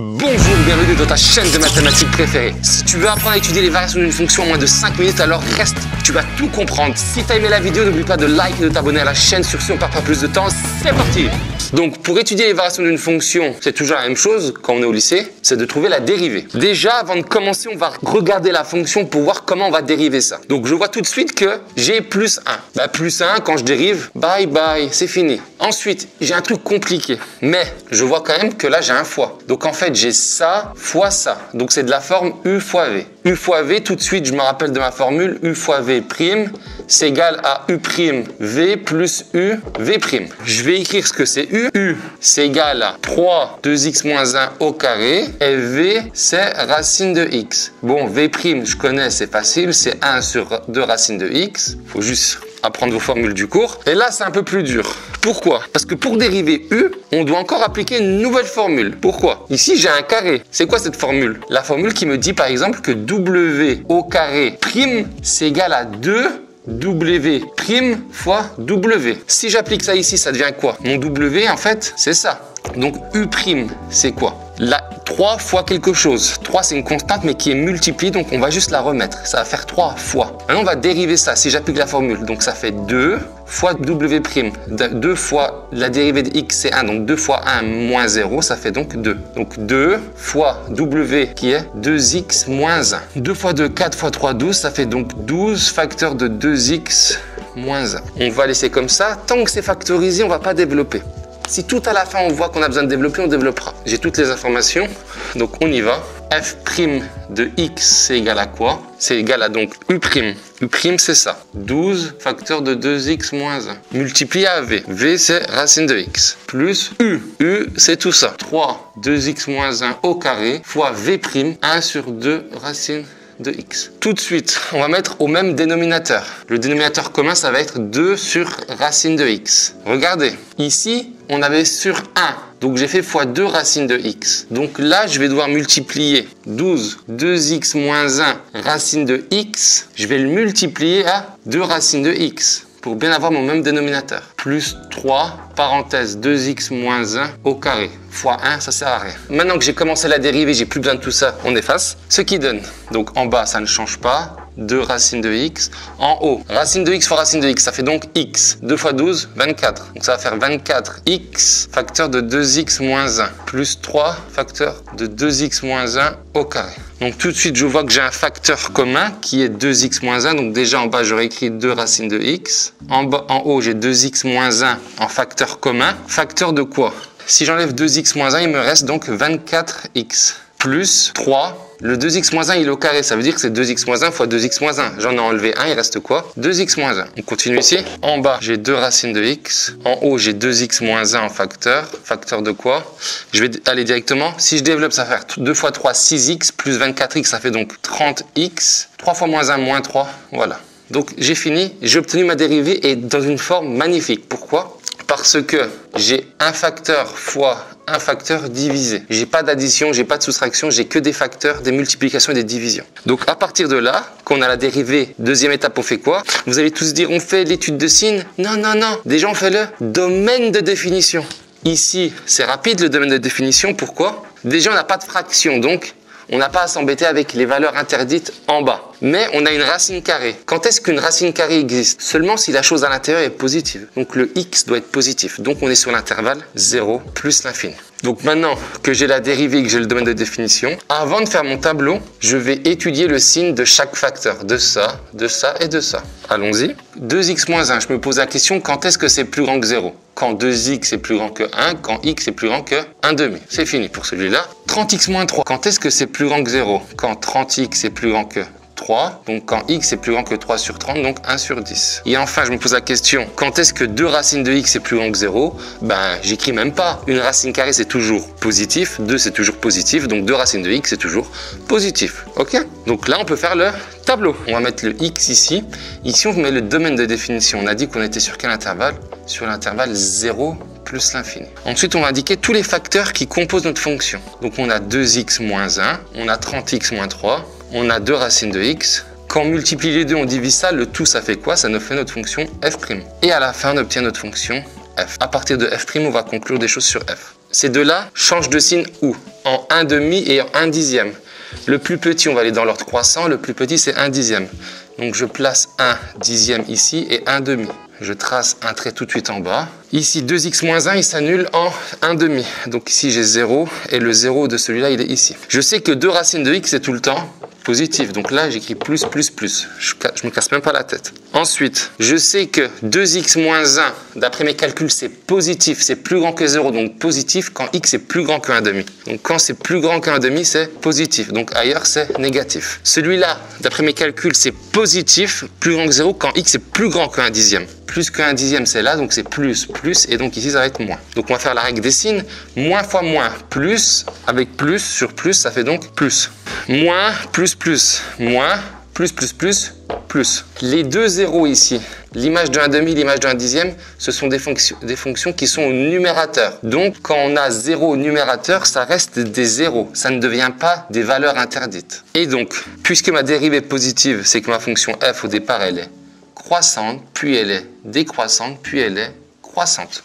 Bonjour, bienvenue dans ta chaîne de mathématiques préférée. Si tu veux apprendre à étudier les variations d'une fonction en moins de 5 minutes, alors reste, tu vas tout comprendre. Si tu as aimé la vidéo, n'oublie pas de like et de t'abonner à la chaîne. Sur ce, on perd pas plus de temps, c'est parti. Donc pour étudier les variations d'une fonction, c'est toujours la même chose quand on est au lycée, c'est de trouver la dérivée. Déjà, avant de commencer, on va regarder la fonction pour voir comment on va dériver ça. Donc je vois tout de suite que j'ai plus 1. Plus 1, quand je dérive, bye bye, c'est fini. Ensuite, j'ai un truc compliqué, mais je vois quand même que là, j'ai un fois. Donc en fait, j'ai ça fois ça. Donc c'est de la forme U fois V. U fois V, tout de suite, je me rappelle de ma formule, U fois V prime, c'est égal à U prime V plus U V prime. Je vais écrire ce que c'est U. U, c'est égal à 3 2x moins 1 au carré, et V, c'est racine de x. Bon, V prime, je connais, c'est facile, c'est 1 sur 2 racines de x. Il faut juste apprendre vos formules du cours. Et là, c'est un peu plus dur. Pourquoi? Parce que pour dériver U, on doit encore appliquer une nouvelle formule. Pourquoi? Ici, j'ai un carré. C'est quoi cette formule? La formule qui me dit, par exemple, que W au carré prime, c'est égal à 2 W prime fois W. Si j'applique ça ici, ça devient quoi? Mon W, en fait, c'est ça. Donc, U prime, c'est quoi? Là, 3 fois quelque chose. 3, c'est une constante, mais qui est multipliée, donc on va juste la remettre. Ça va faire 3 fois. Maintenant, on va dériver ça si j'applique la formule. Donc, ça fait 2 fois W prime. 2 fois la dérivée de x, c'est 1. Donc, 2 fois 1 moins 0, ça fait donc 2. Donc, 2 fois W, qui est 2x moins 1. 2 fois 2, 4 fois 3, 12. Ça fait donc 12 facteurs de 2x moins 1. On va laisser comme ça. Tant que c'est factorisé, on ne va pas développer. Si tout à la fin on voit qu'on a besoin de développer, on développera. J'ai toutes les informations, donc on y va. F' de x, c'est égal à quoi? C'est égal à donc U'. U', c'est ça. 12 facteur de 2x moins 1. Multiplié à V. V, c'est racine de x. Plus U. U, c'est tout ça. 3, 2x moins 1 au carré fois V', 1 sur 2 racine de x. Tout de suite, on va mettre au même dénominateur. Le dénominateur commun, ça va être 2 sur racine de x. Regardez, ici, on avait sur 1. Donc j'ai fait fois 2 racine de x. Donc là, je vais devoir multiplier 12, 2x moins 1 racine de x. Je vais le multiplier à 2 racines de x pour bien avoir mon même dénominateur. Plus 3, parenthèse 2x moins 1 au carré. Fois 1, ça sert à rien. Maintenant que j'ai commencé la dérivée, j'ai plus besoin de tout ça, on efface. Ce qui donne, donc en bas, ça ne change pas. 2 racine de x. En haut, racine de x fois racine de x, ça fait donc x. 2 fois 12, 24. Donc ça va faire 24x facteur de 2x moins 1. Plus 3 facteur de 2x moins 1 au carré. Donc tout de suite, je vois que j'ai un facteur commun qui est 2x moins 1. Donc déjà en bas, j'aurais écrit 2 racines de x. En haut, j'ai 2x moins 1 en facteur commun. Facteur de quoi? Si j'enlève 2x moins 1, il me reste donc 24x. Plus 3. Le 2x moins 1, il est au carré. Ça veut dire que c'est 2x moins 1 fois 2x moins 1. J'en ai enlevé 1, il reste quoi? 2x moins 1. On continue ici. En bas, j'ai 2 racines de x. En haut, j'ai 2x moins 1 en facteur. Facteur de quoi? Je vais aller directement. Si je développe, ça va faire 2 fois 3, 6x. Plus 24x, ça fait donc 30x. 3 fois moins 1, moins 3. Voilà. Donc j'ai fini. J'ai obtenu ma dérivée et dans une forme magnifique. Pourquoi? Parce que j'ai un facteur fois un facteur divisé. J'ai pas d'addition, j'ai pas de soustraction, j'ai que des facteurs, des multiplications et des divisions. Donc à partir de là, quand on a la dérivée, deuxième étape, on fait quoi? Vous allez tous dire, on fait l'étude de signes? Non, non, non. Déjà, on fait le domaine de définition. Ici, c'est rapide le domaine de définition. Pourquoi? Déjà, on n'a pas de fraction, donc on n'a pas à s'embêter avec les valeurs interdites en bas. Mais on a une racine carrée. Quand est-ce qu'une racine carrée existe? Seulement si la chose à l'intérieur est positive. Donc le x doit être positif. Donc on est sur l'intervalle 0 plus l'infini. Donc maintenant que j'ai la dérivée et que j'ai le domaine de définition, avant de faire mon tableau, je vais étudier le signe de chaque facteur. De ça et de ça. Allons-y. 2x moins 1, je me pose la question, quand est-ce que c'est plus grand que 0? Quand 2x est plus grand que 1, quand x est plus grand que 1,5. C'est fini pour celui-là. 30x moins 3, quand est-ce que c'est plus grand que 0? Quand 30x est plus grand que 3, donc quand x est plus grand que 3 sur 30, donc 1 sur 10. Et enfin, je me pose la question, quand est-ce que 2 racines de x est plus grand que 0? Ben, j'écris même pas. Une racine carrée, c'est toujours positif, 2 c'est toujours positif, donc 2 racines de x c'est toujours positif. Ok? Donc là, on peut faire le tableau. On va mettre le x ici. Ici, on met le domaine de définition. On a dit qu'on était sur quel intervalle? Sur l'intervalle 0 plus l'infini. Ensuite, on va indiquer tous les facteurs qui composent notre fonction. Donc, on a 2x moins 1, on a 30x moins 3, on a 2 racines de x. Quand on multiplie les deux, on divise ça, le tout, ça fait quoi? Ça nous fait notre fonction f'. Et à la fin, on obtient notre fonction f. À partir de f', on va conclure des choses sur f. Ces deux-là changent de signe où? En 1/2 et en 1/10. Le plus petit, on va aller dans l'ordre croissant, le plus petit c'est 1/10. Donc je place 1/10 ici et 1/2. Je trace un trait tout de suite en bas. Ici, 2x-1, il s'annule en 1/2. Donc ici, j'ai 0 et le 0 de celui-là, il est ici. Je sais que 2 racines de x, c'est tout le temps positif. Donc là, j'écris plus, plus, plus. Je me casse même pas la tête. Ensuite, je sais que 2x-1, d'après mes calculs, c'est positif. C'est plus grand que 0, donc positif quand x est plus grand que 1/2. Donc quand c'est plus grand que 1/2, c'est positif. Donc ailleurs, c'est négatif. Celui-là, d'après mes calculs, c'est positif, plus grand que 0 quand x est plus grand que 1/10. Plus que 1/10, c'est là, donc c'est plus, plus, et donc ici, ça va être moins. Donc on va faire la règle des signes. Moins fois moins, plus, avec plus sur plus, ça fait donc plus. Moins, plus, plus, moins, plus, plus, plus, plus. Les deux zéros ici, l'image de 1/2, l'image de 1/10, ce sont des fonctions qui sont au numérateur. Donc quand on a 0 au numérateur, ça reste des zéros. Ça ne devient pas des valeurs interdites. Et donc, puisque ma dérivée positive, c'est que ma fonction f au départ, elle est croissante, puis elle est décroissante, puis elle est croissante.